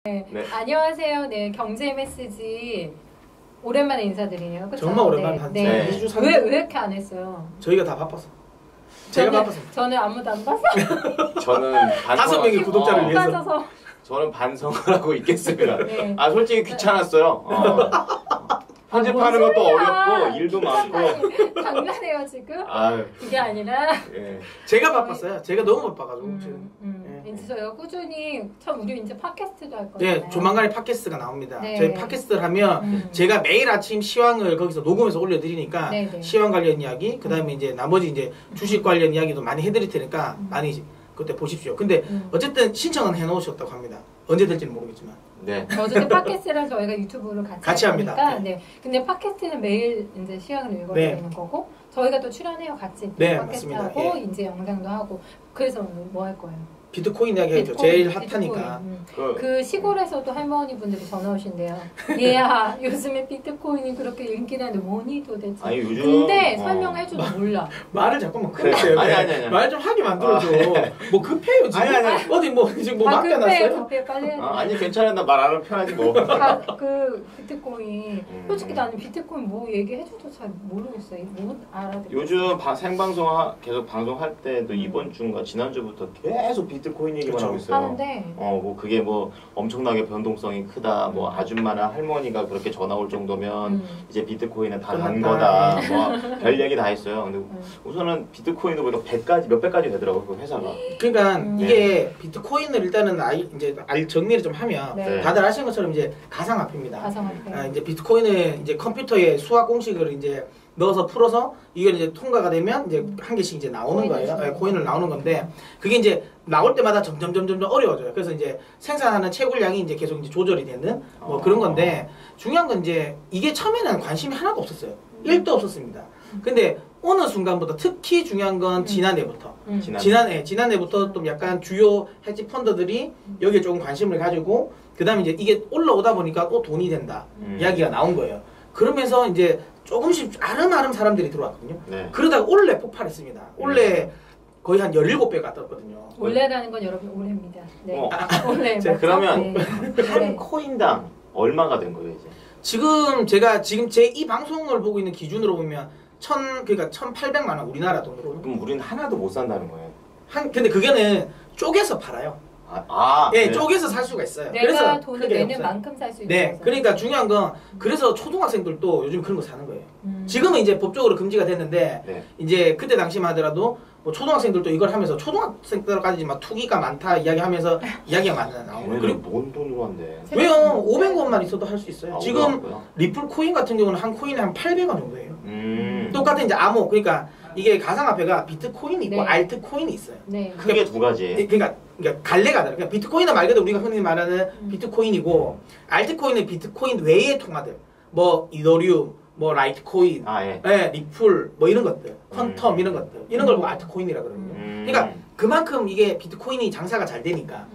네. 안녕하세요. 네, 경제 메시지 오랜만에 인사드리네요. 그쵸? 정말 오랜만에 한 2주 3주. 왜 이렇게 안 했어요? 저희가 다 바빠서. 제가 바빠서. 저는 아무도 안 봤어. 저는 5명의 구독자를 위해서. 빠져서. 저는 반성을 하고 있겠습니다. 네. 아 솔직히 귀찮았어요. 편집하는 것도 어렵고 일도 많고. 장난해요 지금? 아유. 그게 아니라 예. 제가 바빴어요. 제가 너무 바빠가지고. 이제 저희가 꾸준히 우리 이제 팟캐스트도 할 거잖아요. 네, 조만간에 팟캐스트가 나옵니다. 네. 저희 팟캐스트를 하면 제가 매일 아침 시황을 거기서 녹음해서 올려드리니까 시황 관련 이야기, 그 다음에 이제 나머지 이제 주식 관련 이야기도 많이 해드릴 테니까 많이 그때 보십시오. 근데 어쨌든 신청은 해놓으셨다고 합니다. 언제 될지는 모르겠지만. 네. 어쨌든 팟캐스트랑 저희가 유튜브로 같이 합니다. 네. 네. 근데 팟캐스트는 매일 이제 시황을 읽어드리는 거고 저희가 또 출연해요 같이. 네, 팟캐스트 맞습니다. 하고 이제 영상도 하고. 그래서 오늘 뭐 할 거예요? 비트코인 이야기 하죠. 제일 핫하니까. 그 시골에서도 할머니 분들이 전화 오신대요. 얘야 요즘에 비트코인이 그렇게 인기라는데 뭐니 도대체. 아니, 요즘 근데 설명해줘도 몰라. 말을 자꾸만 끊으세요. 아니. 말 좀 하게 만들어줘. 뭐 급해요 지금. 아니. 어디 뭐 지금 뭐 맡겨놨어요? 급해 빨리 해. 아니 괜찮아. 나 말 안 하면 편하지 뭐. 그 비트코인 솔직히 나는 비트코인 뭐 얘기해줘도 잘 모르겠어요. 못 알아듣겠어요. 요즘 생방송 계속 방송할 때도 이번 주인가 지난주부터 계속 비트코인 얘기만 하고 있어요. 하는데 뭐 그게 뭐 엄청나게 변동성이 크다. 뭐 아줌마나 할머니가 그렇게 전화 올 정도면 이제 비트코인은 다 간 거다. 뭐 별 얘기 다 했어요. 근데 우선은 비트코인도 보니까 몇 배까지 되더라고요. 그 회사가. 그러니까 이게 비트코인을 일단은 이제 정리를 좀 하면 다들 아시는 것처럼 이제 가상화폐입니다. 가상화폐. 이제 비트코인은 이제 컴퓨터에 수학 공식을 이제 넣어서 풀어서 이걸 이제 통과가 되면 이제 한 개씩 이제 나오는 거예요. 코인을 나오는 건데 그게 이제 나올 때마다 점점 어려워져요. 그래서 이제 생산하는 채굴량이 이제 계속 이제 조절이 되는 뭐 그런 건데 중요한 건 이제 이게 처음에는 관심이 하나도 없었어요. 1도 없었습니다. 근데 어느 순간부터 특히 중요한 건 지난해부터 지난해부터 좀 약간 주요 헤지 펀드들이 여기에 조금 관심을 가지고 그 다음에 이제 이게 올라오다 보니까 또 돈이 된다 이야기가 나온 거예요. 그러면서 이제 조금씩 아름아름 사람들이 들어왔거든요. 그러다가 올해 폭발했습니다. 올해 거의 한 17배가 떴거든요. 올해라는 건 여러분 올해입니다. 네. 올해. 그러면 한 코인당 얼마가 된 거예요, 이제? 지금 제가 제 이 방송을 보고 있는 기준으로 보면 그러니까 1,800만 원 우리나라 돈으로. 그럼 우리는 하나도 못 산다는 거예요. 근데 그게는 쪼개서 팔아요. 네, 쪼개서 살 수가 있어요. 내가 그래서 돈을 내는 만큼 살 수 있는 거죠. 그러니까 중요한 건 그래서 초등학생들도 요즘 그런 거 사는 거예요. 지금은 이제 법적으로 금지가 됐는데 이제 그때 당시만 하더라도 뭐 초등학생들도 이걸 하면서 초등학생들까지 막 투기가 많다 이야기하면서 이야기가 많이 나오고. 그리고 뭔 돈으로 한대? 왜요? 500원만 있어도 할 수 있어요. 지금 그렇구나. 리플 코인 같은 경우는 한 코인에 한 800원 정도예요. 똑같은 이제 암호 그러니까 이게 가상화폐가 비트코인이 있고 알트코인이 있어요. 크게 두 가지. 그러니까 갈래가 다르. 그러니까 비트코인은 말 그대로 우리가 흔히 말하는 비트코인이고 알트코인은 비트코인 외의 통화들, 뭐 이더리움, 뭐 라이트코인, 리플, 뭐 이런 것들, 퀀텀 이런 것들, 이런 걸 보고 알트코인이라 그러거든요. 그러니까 그만큼 이게 비트코인이 장사가 잘 되니까.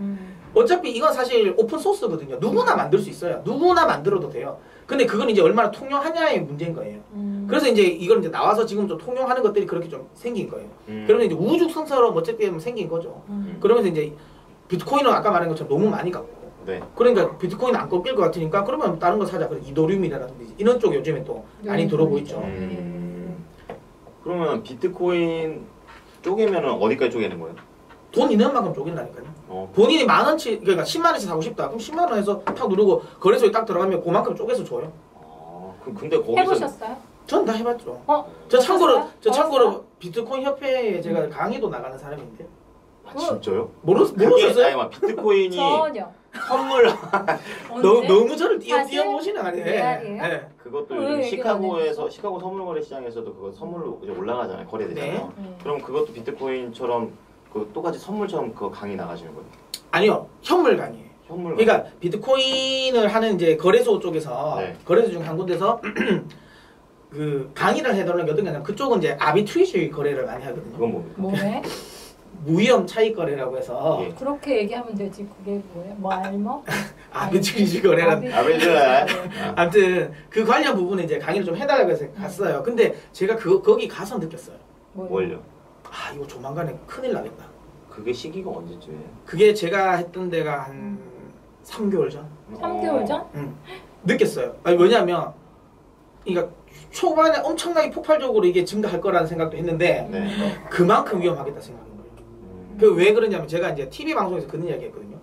어차피 이건 사실 오픈 소스거든요. 누구나 만들 수 있어요. 누구나 만들어도 돼요. 근데 그건 이제 얼마나 통용하냐의 문제인 거예요. 그래서 이제 이걸 이제 나와서 지금 좀 통용하는 것들이 그렇게 좀 생긴 거예요. 그러면 이제 우죽성처럼 어쨌든 생긴 거죠. 그러면서 이제 비트코인은 아까 말한 것처럼 너무 많이 갖고. 그러니까 비트코인 안 꺾일 것 같으니까 그러면 다른 거 사자. 그래서 이더리움이라든지 이런 쪽 요즘에 또 많이 들어오고 있죠. 그러면 비트코인 쪼개면은 어디까지 쪼개는 거예요? 돈 있는 만큼 쪼갠다니까요. 본인이 10,000원치, 그러니까 10만원치 사고 싶다. 그럼 10만원에서 탁 누르고 거래소에 딱 들어가면 그만큼 쪼개서 줘요. 근데 거기서 해보셨어요? 전 다 해봤죠. 저 참고로 비트코인 협회에 제가 강의도 나가는 사람인데. 진짜요? 모르셨어요? 아니, 비트코인이 전혀. 선물 너무 저를 띄워보시는 아니에요. 그것도 시카고 선물거래시장에서도 그거 선물로 이제 올라가잖아요. 거래되잖아요. 그럼 그것도 비트코인처럼 그 똑같이 선물처럼 그 강의 나가시는 거예요? 아니요, 현물 강의예요. 그러니까 비트코인을 하는 이제 거래소 쪽에서 거래소 중 한 군데서 그 강의를 해달라는 게 어떤 게 아니라 그쪽은 이제 아비트리지 거래를 많이 하거든요. 그건 뭡니까? 뭐해? 무위험 차익 거래라고 해서 그렇게 얘기하면 되지. 그게 뭐야? 뭐 알뭐? 아비트리지 거래라는. 아무튼 그 관련 부분에 이제 강의를 좀 해달라고 해서 갔어요. 근데 제가 거기 가서 느꼈어요. 뭘요? 이거 조만간에 큰일 나겠다. 그게 시기가 언제쯤이에요? 그게 제가 했던 데가 한 3개월 전. 3개월 전? 응. 느꼈어요. 아니, 왜냐면 그러니까 초반에 엄청나게 폭발적으로 이게 증가할 거라는 생각도 했는데 네. 그만큼 위험하겠다 생각한 거예요. 그 왜 그러냐면 제가 이제 TV 방송에서 그런 이야기 했거든요.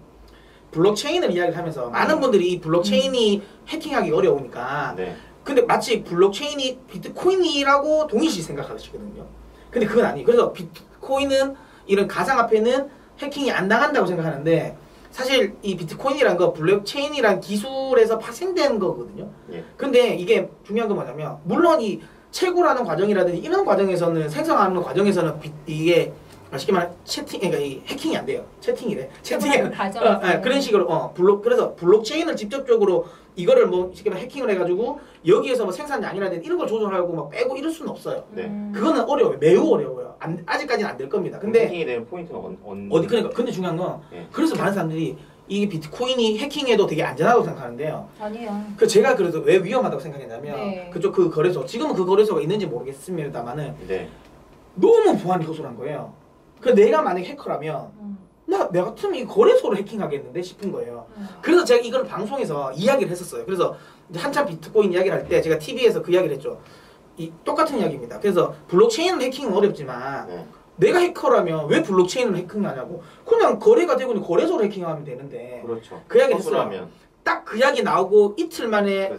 블록체인을 이야기를 하면서 많은 분들이 이 블록체인이 해킹하기 어려우니까 네. 근데 마치 블록체인이 비트코인이라고 동일시 생각하시거든요. 근데 그건 아니에요. 그래서 비트코인은 이런 가상화폐는 해킹이 안 당한다고 생각하는데 사실 이 비트코인이란 거 블록체인이란 기술에서 파생된 거거든요. 예. 근데 이게 중요한 건 뭐냐면 물론 이 채굴하는 과정이라든지 이런 과정에서는 생성하는 과정에서는 이게 쉽게 말하면 그러니까 이 해킹이 안 돼요. 채팅이래. 채팅이 그런 식으로 그래서 블록체인을 직접적으로 이거를 뭐 쉽게 말하면 해킹을 해가지고 여기에서 뭐 생산량이라든지 이런 걸 조절하고 막 빼고 이럴 수는 없어요. 네. 그거는 어려워요. 매우 어려워요. 아직까지는 안 될 겁니다. 근데 해킹이 되는 포인트는 어디 그러니까 근데 중요한 건 그래서 많은 사람들이 이 비트코인이 해킹해도 되게 안전하다고 생각하는데요. 아니요. 제가 그래서 왜 위험하다고 생각했냐면 그쪽 그 거래소 지금은 그 거래소가 있는지 모르겠습니다만은 너무 보안 요소란 거예요. 그 내가 만약 해커라면 나 같으면 이 거래소를 해킹하겠는데 싶은 거예요. 그래서 제가 이걸 방송에서 이야기를 했었어요. 그래서 이제 한참 비트코인 이야기를 할 때 제가 TV에서 그 이야기를 했죠. 이 똑같은 이야기입니다. 그래서 블록체인은 해킹은 어렵지만 내가 해커라면 왜 블록체인을 해킹하냐고. 그냥 거래가 되고 있는 거래소를 해킹하면 되는데. 그렇죠. 그 이야기 했어요. 딱 그 이야기 나오고 이틀 만에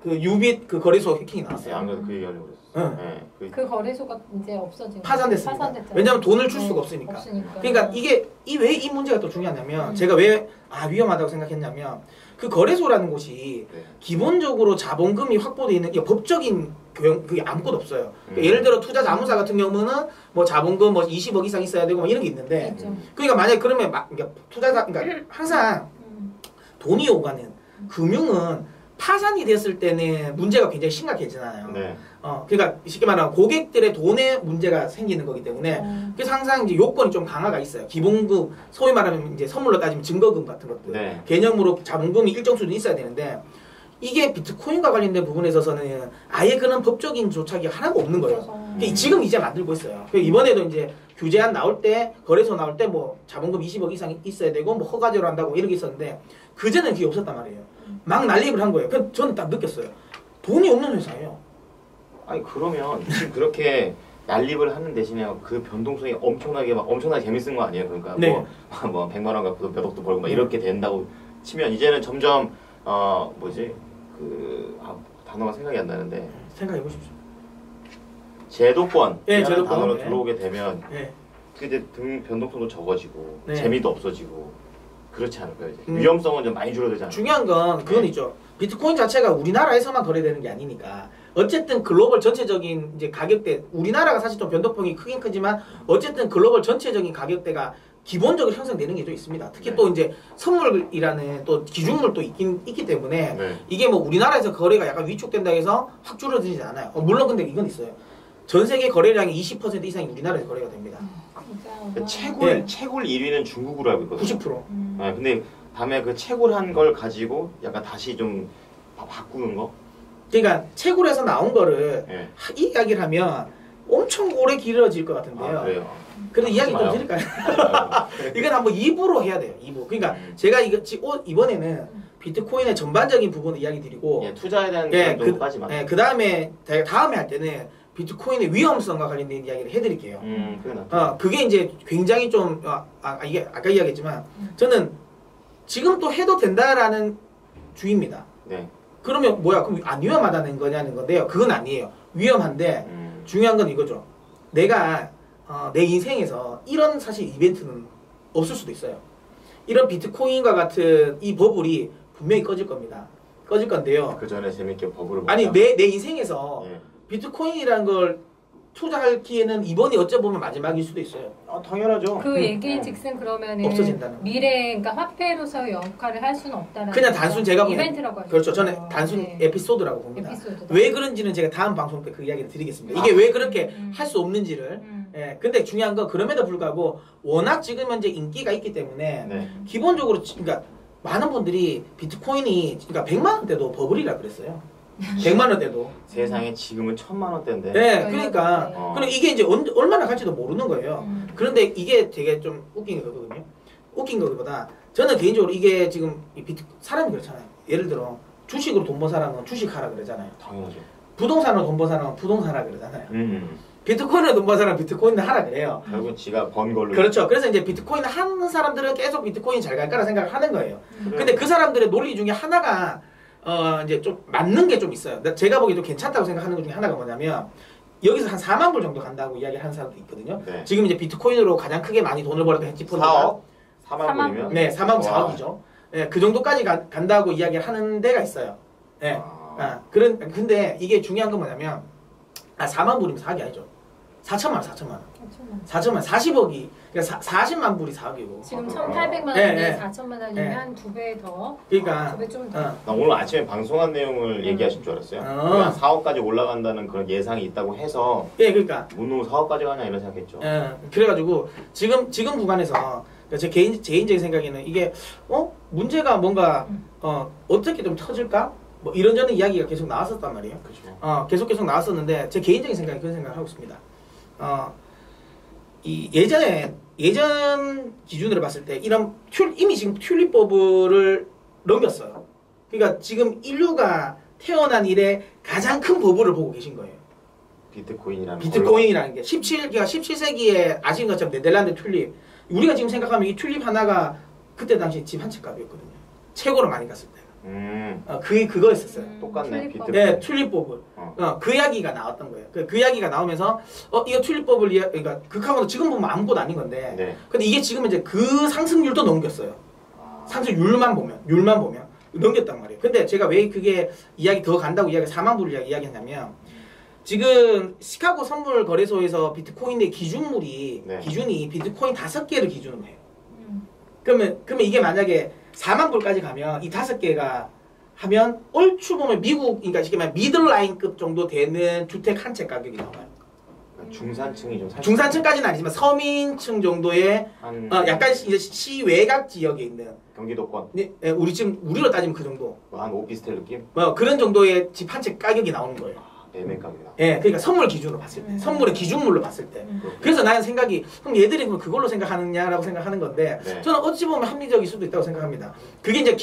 그 유빗 그 거래소 해킹이 나왔어요. 안 그래도 그 얘기하려고 그랬어요. 그 거래소가 이제 없어진 파산됐습니다. 왜냐면 돈을 줄 수가 없으니까. 그러니까 이게 왜 이 문제가 또 중요하냐면 제가 왜 위험하다고 생각했냐면 그 거래소라는 곳이 기본적으로 자본금이 확보되어 있는 법적인 그게 아무것도 없어요. 그러니까 예를 들어 투자자문사 같은 경우는 뭐 자본금 뭐 20억 이상 있어야 되고 뭐 이런 게 있는데 그러니까 만약에 그러면 그러니까 그러니까 항상 돈이 오가는 금융은 파산이 됐을 때는 문제가 굉장히 심각해지잖아요. 그러니까 쉽게 말하면 고객들의 돈에 문제가 생기는 거기 때문에 그래서 항상 이제 요건이 좀 강화가 있어요. 기본금, 소위 말하면 이제 선물로 따지면 증거금 같은 것들, 개념으로 자본금이 일정 수준 있어야 되는데 이게 비트코인과 관련된 부분에 있어서는 아예 그런 법적인 조착이 하나가 없는 거예요. 그러니까 지금 이제 만들고 있어요. 이번에도 이제 규제안 나올 때, 거래소 나올 때 뭐 자본금 20억 이상 있어야 되고 뭐 허가제로 한다고 이런 게 있었는데 그전에는 그게 없었단 말이에요. 막 난립을 한 거예요. 그래서 저는 딱 느꼈어요. 돈이 없는 회사예요. 아니 그러면 지금 그렇게 난립을 하는 대신에 그 변동성이 엄청나게 재밌는 거 아니에요? 그러니까 뭐 100만 원 갖고도 몇 억도 벌고 막 이렇게 된다고 치면 이제는 점점 단어가 생각이 안 나는데 생각해 보십시오. 제도권 제도권으로 단어로 들어오게 되면 그 이제 변동성도 적어지고 재미도 없어지고 그렇지 않을까요? 이제? 위험성은 좀 많이 줄어들잖아요. 중요한 건 그건 있죠. 비트코인 자체가 우리나라에서만 거래되는 게 아니니까 어쨌든 글로벌 전체적인 이제 가격대 우리나라가 사실 좀 변동폭이 크긴 크지만 어쨌든 글로벌 전체적인 가격대가 기본적으로 형성되는 게 좀 있습니다. 특히 또 이제 선물이라는 또 기준물도 있기 때문에 이게 뭐 우리나라에서 거래가 약간 위축된다 해서 확 줄어들지 않아요. 물론 근데 이건 있어요. 전 세계 거래량의 20% 이상이 우리나라에서 거래가 됩니다. 채굴 1위는 중국으로 알고 있거든요. 90%. 근데 다음에 그 채굴한 걸 가지고 약간 다시 좀 바꾸는 거? 그러니까 채굴에서 나온 거를 이 이야기를 하면 엄청 오래 길어질 것 같은데요. 그래요? 그래도 이야기 좀 드릴까요? 이건 한번 2부로 해야 돼요. 2부. 그러니까 제가 이번에는 비트코인의 전반적인 부분을 이야기 드리고 투자에 대한 정도까지만. 그 다음에 다음에 할 때는 비트코인의 위험성과 관련된 이야기를 해드릴게요. 그게 이제 굉장히 좀 이게 아까 이야기했지만 저는 지금 또 해도 된다라는 주의입니다. 그러면 뭐야? 그럼 안 위험하다는 거냐는 건데요. 그건 아니에요. 위험한데 중요한 건 이거죠. 내가 내 인생에서 이런 사실 이벤트는 없을 수도 있어요. 이런 비트코인과 같은 이 버블이 분명히 꺼질 겁니다. 꺼질 건데요. 그 전에 재밌게 버블을 아니 내 인생에서 비트코인이라는 걸 투자할 기회는 이번이 어쩌보면 마지막일 수도 있어요. 당연하죠. 그 얘기인즉슨 그러면은 없어진다는 미래 그러니까 화폐로서의 역할을 할 수는 없다라는 그냥 단순 제가 이벤트라고 하죠. 그렇죠. 저는 단순 에피소드라고 봅니다. 왜 그런지는 제가 다음 방송 때 그 이야기를 드리겠습니다. 이게 왜 그렇게 할 수 없는지를. 근데 중요한 건 그럼에도 불구하고 워낙 지금 현재 인기가 있기 때문에 기본적으로 그러니까 많은 분들이 비트코인이 그러니까 100만 원대도 버블이라 그랬어요. 100만 원대도 세상에 지금은 1000만 원대인데. 그러니까 그럼 이게 이제 얼마나 갈지도 모르는 거예요. 그런데 이게 되게 좀 웃긴 거거든요. 웃긴 거보다 저는 개인적으로 이게 지금 사람이 그렇잖아요. 예를 들어 주식으로 돈 번 사람은 주식하라 그러잖아요. 당연하죠. 부동산으로 돈 번 사람은 부동산하라 그러잖아요. 비트코인으로 돈 번 사람은 비트코인을 하라 그래요. 결국은 지가 번 걸로. 그렇죠. 그래서 이제 비트코인 하는 사람들은 계속 비트코인 잘 갈 거라 생각을 하는 거예요. 근데 그 사람들의 논리 중에 하나가 이제 좀 맞는 게 좀 있어요. 제가 보기에도 괜찮다고 생각하는 것 중에 하나가 뭐냐면 여기서 한 4만 불 정도 간다고 이야기를 하는 사람도 있거든요. 네. 지금 이제 비트코인으로 가장 크게 많이 돈을 벌었던 헤지펀드가 4억? 4만 불이면? 네, 4만 4억이죠. 네, 그 정도까지 간다고 이야기를 하는 데가 있어요. 네. 근데 이게 중요한 건 뭐냐면 4만 불이면 4억이 아니죠. 4천만 원, 4천만 원. 4천만 40억이 그러니까 40만 불이 4억이고 지금 1,800만 원에 네, 4천만 원이면 두 배 더. 그러니까 2배 좀 더. 나 오늘 아침에 방송한 내용을 얘기하신 줄 알았어요. 한 4억까지 올라간다는 그런 예상이 있다고 해서 예, 그러니까 문호 4억까지 가냐 이런 생각했죠. 그래가지고 지금 구간에서 제 개인적인 생각에는 이게 문제가 뭔가 어떻게 좀 터질까? 뭐 이런저런 이야기가 계속 나왔었단 말이에요. 그렇죠. 계속 나왔었는데 제 개인적인 생각이 그런 생각을 하고 있습니다. 이 예전 기준으로 봤을 때 이미 지금 튤립버블을 넘겼어요. 그러니까 지금 인류가 태어난 이래 가장 큰 버블을 보고 계신 거예요. 비트코인이라는 게 17세기에 아시는 것처럼 네덜란드 튤립. 우리가 지금 생각하면 이 튤립 하나가 그때 당시 집 한 채 값이었거든요. 최고로 많이 갔을 때. 그거였었어요. 똑같네. 네, 튤립버블. 그 이야기가 나왔던 거예요. 그 이야기가 나오면서 이거 튤립버블 그러니까 극하고는 지금 보면 아무것도 아닌 건데. 네. 근데 이게 지금 이제 그 상승률도 넘겼어요. 상승률만 보면 넘겼단 말이에요. 근데 제가 왜 그게 이야기 더 간다고 4만 불 이야기했냐면 지금 시카고 선물 거래소에서 비트코인의 기준이 비트코인 5개를 기준으로 해요. 그러면 이게 만약에 4만 불까지 가면 이 5개가 하면 얼추 보면 미국, 그러니까 쉽게 말하면 미들라인급 정도 되는 주택 한 채 가격이 나와요. 중산층이 좀 중산층까지는 아니지만 서민층 정도의 약간 이제 시외곽 지역에 있는 경기도권. 네, 우리로 따지면 그 정도. 한 오피스텔 느낌? 그런 정도의 집 한 채 가격이 나오는 거예요. 매매가격이다. 예, 그러니까 선물 기준으로 봤을 때, 선물의 기준물로 봤을 때. 그래서 나는 생각이, 그럼 얘들이 그걸로 생각하느냐라고 생각하는 건데, 네. 저는 어찌 보면 합리적일 수도 있다고 생각합니다. 그게 이제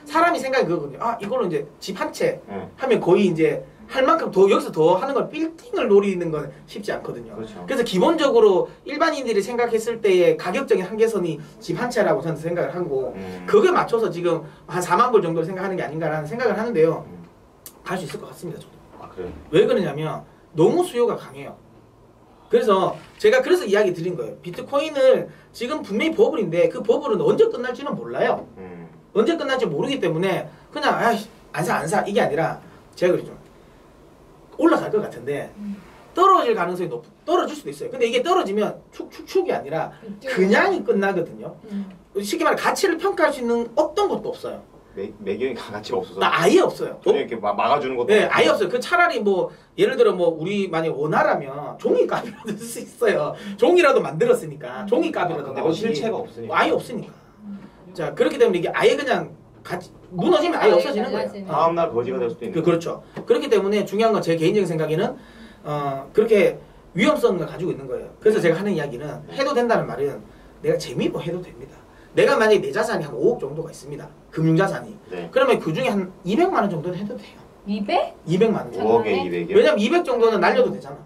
사람이 생각이 그거거든요. 이걸로 이제 집 한 채 하면 거의 이제 할 만큼 여기서 더 하는 건 빌딩을 노리는 건 쉽지 않거든요. 그렇죠. 그래서 기본적으로 일반인들이 생각했을 때의 가격적인 한계선이 집 한 채라고 저는 생각을 하고, 그거에 맞춰서 지금 한 4만 불 정도를 생각하는 게 아닌가라는 생각을 하는데요. 갈 수 있을 것 같습니다, 저도. 왜 그러냐면 너무 수요가 강해요. 그래서 제가 이야기 드린 거예요. 비트코인을 지금 분명히 버블인데 그 버블은 언제 끝날지는 몰라요. 언제 끝날지 모르기 때문에 그냥 안 사 이게 아니라 제가 그러죠. 올라갈 것 같은데 떨어질 가능성이 떨어질 수도 있어요. 근데 이게 떨어지면 축이 아니라 그냥이 끝나거든요. 쉽게 말해 가치를 평가할 수 있는 어떤 것도 없어요. 매경이 가치가 없어서 아예 없어요. 이렇게 막아주는 것도 네, 아예 없어요. 그 차라리 예를 들어 우리 만약 원화라면 종이값이라도 쓸 수 있어요. 종이라도 만들었으니까 종이값이라도 나오지. 실체가 없으니까. 아예 없으니까. 자, 그렇기 때문에 이게 아예 그냥 무너지면 아예 없어지는 거예요. 다음날 거지가 될 수도 있는. 그렇죠. 그렇기 때문에 중요한 건 제 개인적인 생각에는 그렇게 위험성을 가지고 있는 거예요. 그래서 제가 하는 이야기는 해도 된다는 말은 내가 재미로 해도 됩니다. 내가 만약에 내 자산이 한 5억 정도가 있습니다. 금융자산이. 네. 그러면 그 중에 한 200만 원 정도는 해도 돼요. 200? 200만 원 정도. 5억에 200이요? 왜냐면 200 정도는 날려도 되잖아.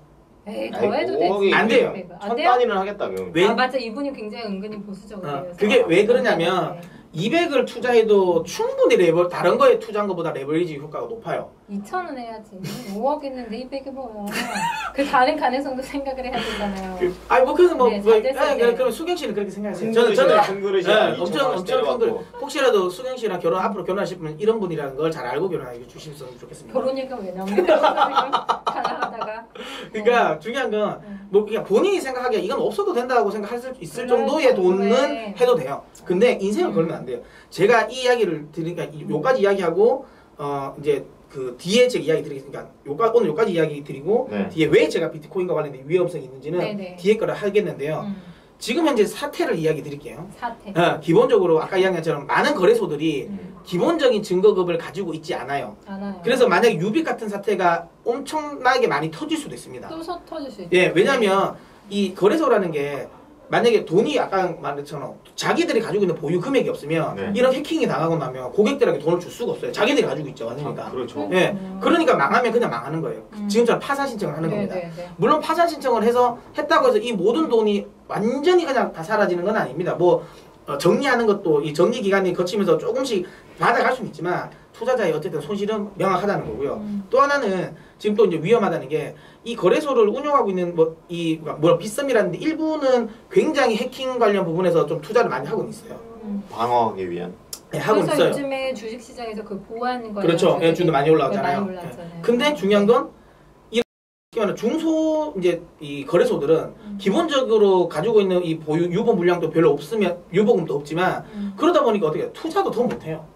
에이, 더 해도 되지. 안 돼요. 천 단위는 하겠다 그럼. 맞아. 이분이 굉장히 은근히 보수적이에요. 그게 왜 그러냐면 200을 투자해도 충분히 다른 거에 투자한 것보다 레버리지 효과가 높아요. 2,000은 해야지. 5억 있는데 200이 뭐야. 그 다른 가능성도 생각을 해야 되잖아요. 그럼 수경 씨는 그렇게 생각하세요. 큰 그릇이야. 엄청 큰 그릇. 혹시라도 수경 씨랑 앞으로 결혼하실 분은 이런 분이라는 걸 잘 알고 결혼해 주시면 좋겠습니다. 결혼 얘기가 왜 나옵니까? 하다가. 그러니까 중요한 건 그냥 본인이 생각하기에 이건 없어도 된다고 생각할 수 있을 정도의 돈은 해도 돼요. 근데 인생을 걸면 안 돼요. 제가 이 이야기를 드리니까 요까지 이야기하고 이제 그 뒤에 제가 이야기 드리겠습니다. 오늘 요까지 이야기 드리고 뒤에 왜 제가 비트코인과 관련된 위험성이 있는지는 뒤에 거를 하겠는데요. 지금 현재 사태를 이야기 드릴게요. 사태. 기본적으로 아까 이야기한처럼 많은 거래소들이 기본적인 증거급을 가지고 있지 않아요. 그래서 만약 유빅 같은 사태가 엄청나게 많이 터질 수도 있습니다. 또 터질 수 있죠. 예, 왜냐하면 이 거래소라는 게 만약에 돈이 아까 말했처럼 자기들이 가지고 있는 보유 금액이 없으면 네. 이런 해킹이 당하고 나면 고객들에게 돈을 줄 수가 없어요. 자기들이 가지고 있죠. 그러니까. 그렇죠. 예. 그러니까 망하면 그냥 망하는 거예요. 지금처럼 파산 신청을 하는 겁니다. 물론 파산 신청을 해서 했다고 해서 이 모든 돈이 완전히 그냥 다 사라지는 건 아닙니다. 뭐 정리하는 것도 이 정리 기간이 거치면서 조금씩 받아갈 수는 있지만 투자자의 어쨌든 손실은 명확하다는 거고요. 또 하나는 지금 또 이제 위험하다는 게 이 거래소를 운영하고 있는 빗썸이라는데 일부는 굉장히 해킹 관련 부분에서 좀 투자를 많이 하고 있어요. 방어하기 위한. 네, 하고 그래서 있어요. 요즘에 주식시장에서 그 보안 관련 그렇죠. 예, 주도 많이 올라왔잖아요. 많이 올랐잖아요. 근데 중요한 건 이런 중소 이제 이 거래소들은 기본적으로 가지고 있는 이 보유 유보 물량도 별로 없으면 유보금도 없지만 그러다 보니까 어떻게 해요? 투자도 더 못해요.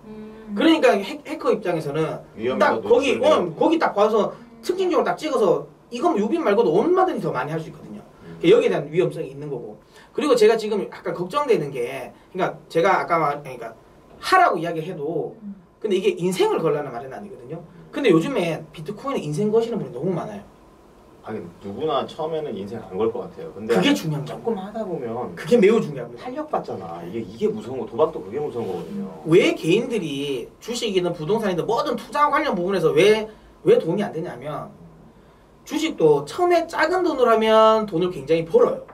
그러니까 해커 입장에서는 딱 거기 딱 와서 특징적으로 딱 찍어서 이건 유빈 말고도 얼마든지 더 많이 할 수 있거든요. 여기에 대한 위험성이 있는 거고. 그리고 제가 지금 약간 걱정되는 게, 그러니까 제가 아까 그러니까 하라고 이야기해도, 근데 이게 인생을 걸라는 말은 아니거든요. 근데 요즘에 비트코인에 인생 거시는 분이 너무 많아요. 아니 누구나 처음에는 인생 안 걸 것 같아요. 근데 그게 중요한 거. 조금 하다 보면 그게 매우 중요합니다. 탄력 받잖아. 이게 무서운 거. 도박도 그게 무서운 거거든요. 왜 개인들이 주식이든 부동산이든 뭐든 투자 관련 부분에서 왜 돈이 안 되냐면 주식도 처음에 작은 돈으로 하면 돈을 굉장히 벌어요.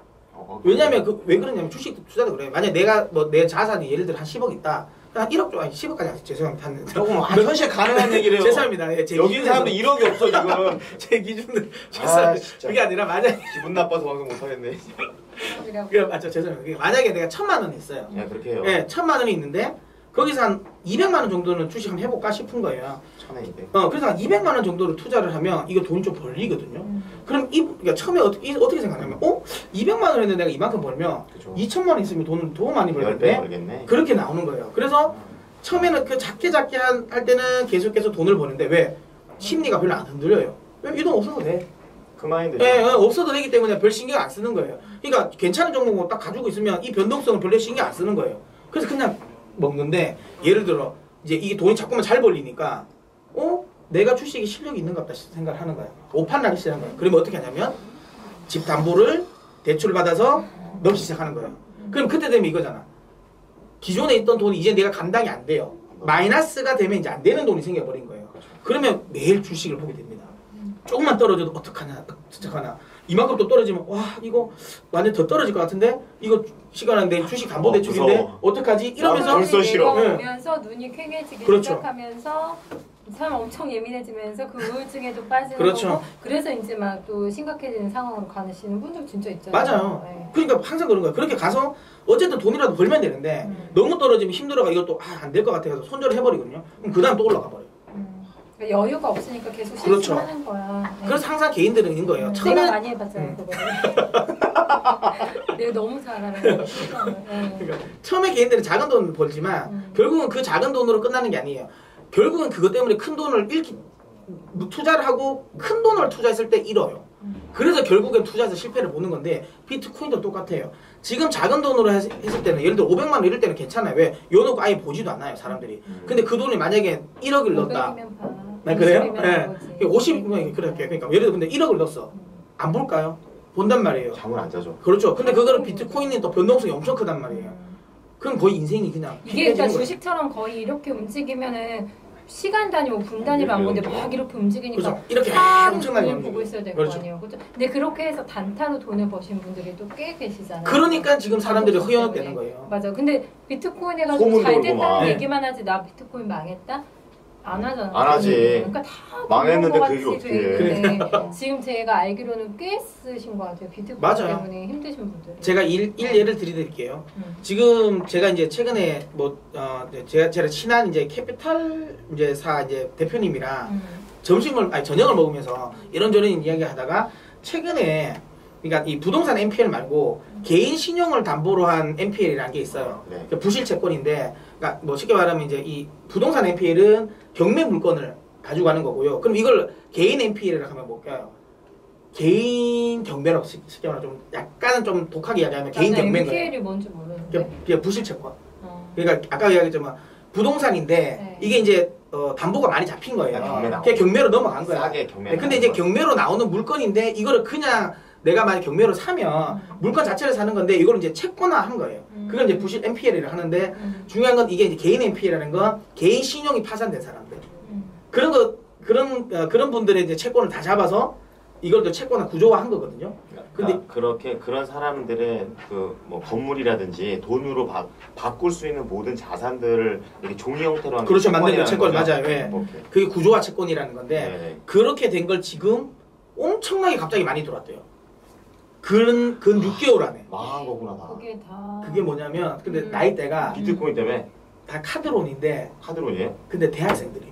왜냐면 왜 그러냐면 주식 투자도 그래요. 만약 내가 내 자산이 예를 들어 한 10억 있다. 한 1억 좀, 아니 10억까지 죄송합니다. 조금 현실 가능한 얘기를 해요. 죄송합니다. 예, 여기 있는 사람도 1억이 없어 지금. 제 기준은 그게 아니라 만약에 기분 나빠서 방송 못 하겠네. 그래 맞죠. 죄송합니다. 만약에 내가 1,000만 원이 있어요. 네, 그렇게 해요. 예, 1,000만 원이 있는데 거기서 한 200만 원 정도는 주식 한번 해볼까 싶은 거예요. 1,200. 그래서 한 200만 원 정도를 투자를 하면 이거 돈이 좀 벌리거든요. 그럼 그러니까 처음에 어떻게 생각하냐면 200만 원 했는데 내가 이만큼 벌면 그쵸. 2천만 원 있으면 돈을 더 많이 10배 벌겠네. 벌겠네. 그렇게 나오는 거예요. 그래서 처음에는 그 작게 할 때는 계속 돈을 버는데 왜? 심리가 별로 안 흔들려요. 왜? 이 돈 없어도 돼. 그 마인드죠. 예, 없어도 되기 때문에 별 신경 안 쓰는 거예요. 그러니까 괜찮은 종목을 딱 가지고 있으면 이 변동성을 별로 신경 안 쓰는 거예요. 그래서 그냥 먹는데 예를 들어 이제 이게 돈이 자꾸만 잘 벌리니까 내가 주식에 실력이 있는가 보다 생각을 하는 거예요. 오판나기 시작하는 거예요. 그러면 어떻게 하냐면 집 담보를 대출을 받아서 넣기 시작하는 거예요. 그럼 그때 되면 이거잖아. 기존에 있던 돈이 이제 내가 감당이 안 돼요. 마이너스가 되면 이제 안 되는 돈이 생겨버린 거예요. 그러면 매일 주식을 보게 됩니다. 조금만 떨어져도 어떡하냐. 이만큼 또 떨어지면 와 이거 완전 더 떨어질 것 같은데 이거 시간은 내 주식 담보대출인데 어떡하지? 이러면서 벌써 싫어. 오면서 눈이 퀭해지기 그렇죠. 시작하면서 사람 엄청 예민해지면서 그 우울증에도 빠지는 그렇죠. 거고 그래서 이제 막 또 심각해지는 상황으로 가시는 분들 진짜 있잖아요. 맞아요. 네. 그러니까 항상 그런 거예요. 그렇게 가서 어쨌든 돈이라도 벌면 되는데 너무 떨어지면 힘들어가 이것도 안 될 것 같아서 손절을 해버리거든요. 그럼 그 다음 또 올라가 버려요. 그러니까 여유가 없으니까 계속 그렇죠. 실수하는 거야. 네. 그래서 항상 개인들은 있는 거예요. 내가 많이 해봤잖아요. 그거를. 내가 너무 잘 알아요. 네. 그러니까 처음에 개인들은 작은 돈을 벌지만 결국은 그 작은 돈으로 끝나는 게 아니에요. 결국은 그것 때문에 큰 돈을 투자를 하고 큰 돈을 투자했을 때 잃어요. 그래서 결국엔 투자에서 실패를 보는 건데 비트코인도 똑같아요. 지금 작은 돈으로 했을 때는 예를 들어 500만 원 이럴 때는 괜찮아요. 왜? 여놓고 아예 보지도 않아요 사람들이. 근데 그 돈이 만약에 1억을 넣었다. 아, 그래요? 네. 50만 그렇게 그러니까 예를 들어 근데 1억을 넣었어. 안 볼까요? 본단 말이에요. 잠을 안 자죠. 그렇죠. 근데 그거는 비트코인이 또 변동성이 엄청 크단 말이에요. 그럼 거의 인생이 그냥 이게 그러니까 주식처럼 거의 이렇게 움직이면은 시간 단위로 분 단위로 안 보는데 막 이렇게 움직이니까 그렇죠. 이렇게 엄청나게 보고 움직이죠. 있어야 될 거 그렇죠. 아니에요. 그렇죠? 근데 그렇게 해서 단타로 돈을 버신 분들이 또 꽤 계시잖아요. 그러니까 지금 사람들이 허연되는 거예요. 맞아. 근데 비트코인 해가지고 소문 잘 돌고 됐다는 막. 얘기만 하지 나 비트코인 망했다? 안 하잖아. 안 하지. 그러니까 다 망했는데 그런 그게 것 어떻게 같이 해. 되는데 지금 제가 알기로는 꽤 쓰신 것 같아요. 비트코인 맞아요. 때문에 힘드신 분들. 제가 예를 드릴게요. 지금 제가 이제 최근에 제가 친한 이제 캐피탈 사 대표님이랑 저녁을 먹으면서 이런저런 이야기하다가 최근에 그러니까 이 부동산 NPL 말고 개인 신용을 담보로 한 NPL이라는 게 있어요. 네. 그러니까 부실 채권인데, 그러니까 뭐 쉽게 말하면 이제 이 부동산 NPL은 경매 물건을 가지고 가는 거고요. 그럼 이걸 개인 NPL이라고 하면 뭘까요? 개인 경매라고 쉽게 말하면 좀 약간은 좀 독하게 이야기하면 개인 경매인 거예요. NPL이 뭔지 모르는데. 그냥 부실 채권. 그러니까 아까 이야기했지만 부동산인데 네. 이게 이제 담보가 많이 잡힌 거예요. 경매 나오고. 그냥 경매로 넘어간 거야. 싸게 경매. 근데 이제 경매로 나오는 물건인데 이거를 그냥 내가 만약 경매로 사면 물건 자체를 사는 건데 이걸 이제 채권화한 거예요. 그걸 이제 부실 NPL이라고 하는데 중요한 건 이게 이제 개인 NPL이라는 건 개인 신용이 파산된 사람들. 그런 분들의 이제 채권을 다 잡아서 이걸 또 채권화 구조화한 거거든요. 근데 그렇게 그런 사람들의 그 뭐 건물이라든지 돈으로 바꿀 수 있는 모든 자산들을 이렇게 종이 형태로 하는 그렇죠, 만든 채권 맞아요. 예. 오케이. 그게 구조화 채권이라는 건데 네. 그렇게 된 걸 지금 엄청나게 갑자기 많이 들어왔대요. 근 6개월 안에. 망한 거구나 다. 그게 다. 그게 뭐냐면 근데 나이대가 비트코인 때문에 다 카드론인데 카드론이에요? 근데 대학생들이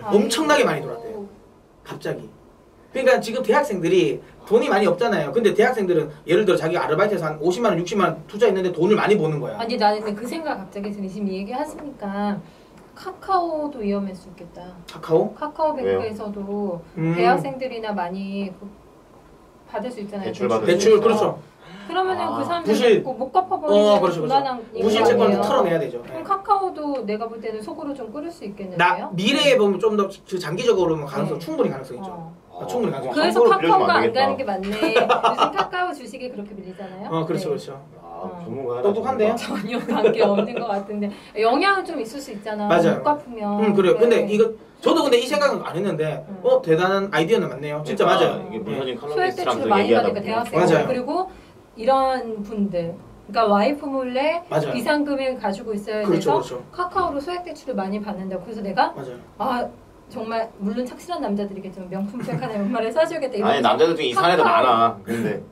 엄청나게 많이 들어왔대요. 갑자기. 그러니까 지금 대학생들이 돈이 많이 없잖아요. 근데 대학생들은 예를 들어 자기가 아르바이트해서 한 50만 원, 60만 원 투자했는데 돈을 많이 버는 거야. 아니 나는 근데 그 생각 갑자기 드니 지금 이 얘기 하시니까 카카오도 위험할 수 있겠다. 카카오? 카카오뱅크에서도 대학생들이나 많이 받을 수 있잖아요. 대출 그렇죠. 그러면은 그 사람들 부실 못 갚아버리면 그렇죠. 곤란한 부실 채권을 털어내야 되죠. 그럼 카카오도 내가 볼 때는 속으로 좀 끓일 수 있겠는데요? 미래에 보면 좀 더 장기적으로 보면 가능성 충분히 가능성 있죠. 충분히 가능성. 그래서 카카오가 안 가는 게 맞네. 요즘 카카오 주식이 그렇게 밀리잖아요. 그렇죠, 그렇죠. 전문가 똑똑한데요? 전혀 관계 없는 것 같은데 영향은 좀 있을 수 있잖아. 맞아요. 못 갚으면. 그래요. 근데 이거 저도 근데 이 생각은 안 했는데 대단한 아이디어는 맞네요. 진짜 맞아요. 이게 문서진 소액 대출을 많이 받으니까 대학생. 맞아요. 그리고 이런 분들. 그러니까 와이프 몰래 맞아요. 비상금을 가지고 있어야 그렇죠, 돼서 그렇죠. 카카오로 소액 대출을 많이 받는다고. 그래서 내가 맞아요. 정말 물론 착실한 남자들이겠지만 명품백 하나 연말에 사줘야겠다. 아니 남자들 중에 이상한 애도 많아. 근데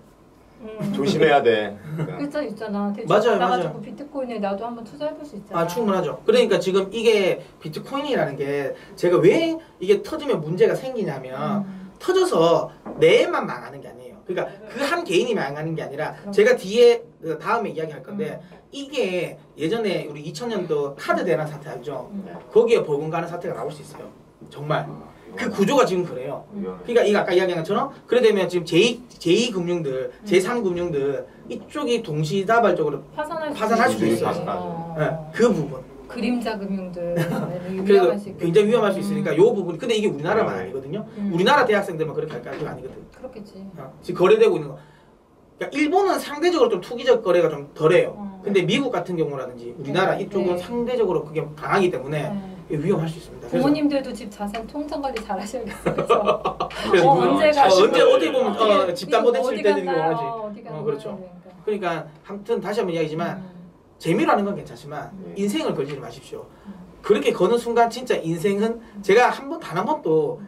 조심해야 돼. 글자 있잖아. 대출 맞아요, 받아가지고 맞아요. 비트코인에 나도 한번 투자해볼 수 있잖아. 충분하죠. 그러니까 지금 이게 비트코인이라는 게 제가 왜 이게 터지면 문제가 생기냐면 터져서 내만 망하는 게 아니에요. 그러니까 그 한 개인이 망하는 게 아니라 제가 뒤에 다음에 이야기할 건데 이게 예전에 우리 2000년도 카드 대란 사태 알죠? 거기에 버금가는 사태가 나올 수 있어요. 정말. 그 구조가 지금 그래요. 그러니까 이거 아까 이야기한 것처럼 그래 되면 지금 제2금융들, 제3금융들 이쪽이 동시다발적으로 파산할 수도 있어요. 네, 그 부분. 그림자 금융들 그래서 굉장히 위험할 수 있으니까 요 부분. 근데 이게 우리나라만 아니거든요. 우리나라 대학생들만 그렇게 할까 그거 아니거든. 그렇겠지. 지금 거래되고 있는 거. 그러니까 일본은 상대적으로 좀 투기적 거래가 좀 덜해요. 근데 미국 같은 경우라든지 우리나라 이쪽은 상대적으로 그게 강하기 때문에 위험할 수 있습니다. 부모님들도 집 자산 통장 관리 잘 하셔야겠어요. 언제가 언제 어디 보면 집담보대출 때 이거 하지. 그렇죠. 그러니까 아무튼 다시 한번 이야기지만 재미로 하는 건 괜찮지만 인생을 걸지 마십시오. 그렇게 거는 순간 진짜 인생은 제가 단 한 번도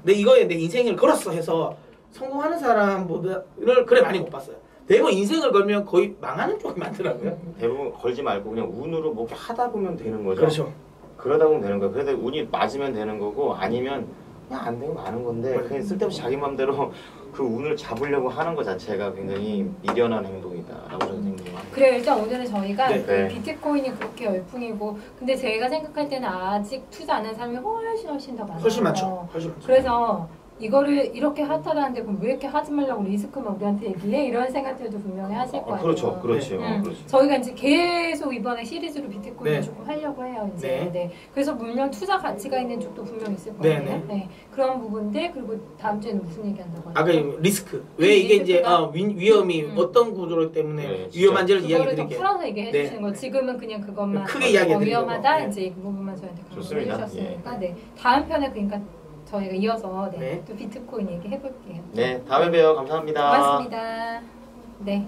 내 이거에 내 인생을 걸었어 해서 성공하는 사람보다를 그래 많이 못 봤어요. 대부분 인생을 걸면 거의 망하는 쪽이 많더라고요. 대부분 걸지 말고 그냥 운으로 뭐 하다 보면 되는 거죠. 그렇죠. 그러다 보면 되는 거예요. 그래도 운이 맞으면 되는 거고 아니면 그냥 안 되면 마는 건데 그냥 쓸데없이 자기 맘대로 그 운을 잡으려고 하는 것 자체가 굉장히 미련한 행동이다라고 저는 생각합니다. 그래요. 일단 오늘은 저희가 비트코인이 그렇게 열풍이고 근데 제가 생각할 때는 아직 투자 안 한 사람이 훨씬 더 많아요. 훨씬 많죠. 그래서 이거를 이렇게 핫하다는데 그럼 왜 이렇게 하지 말라고 리스크만 우리한테 얘기해? 이런 생각들도 분명히 하실 거예요. 그렇죠. 그렇죠. 저희가 이제 계속 이번에 시리즈로 비트코인을 조금 하려고 해요. 이제. 그래서 물론 투자 가치가 있는 쪽도 분명 있을 거예요. 그런 부분들 그리고 다음 주에는 무슨 얘기한다고 하죠? 아까 리스크. 왜 이게 이제 위험이 어떤 구조 때문에 위험한지를 이야기 드릴게요. 그거를 더 풀어서 얘기해 주시는 거. 지금은 그냥 그것만 크게 이야기해 드리는 위험하다 이제 그 부분만 저한테 강조해 주셨으니까 다음 편에 그러니까 저희가 이어서 또 비트코인 얘기 해볼게요. 네, 다음에 봬요. 감사합니다. 고맙습니다. 네.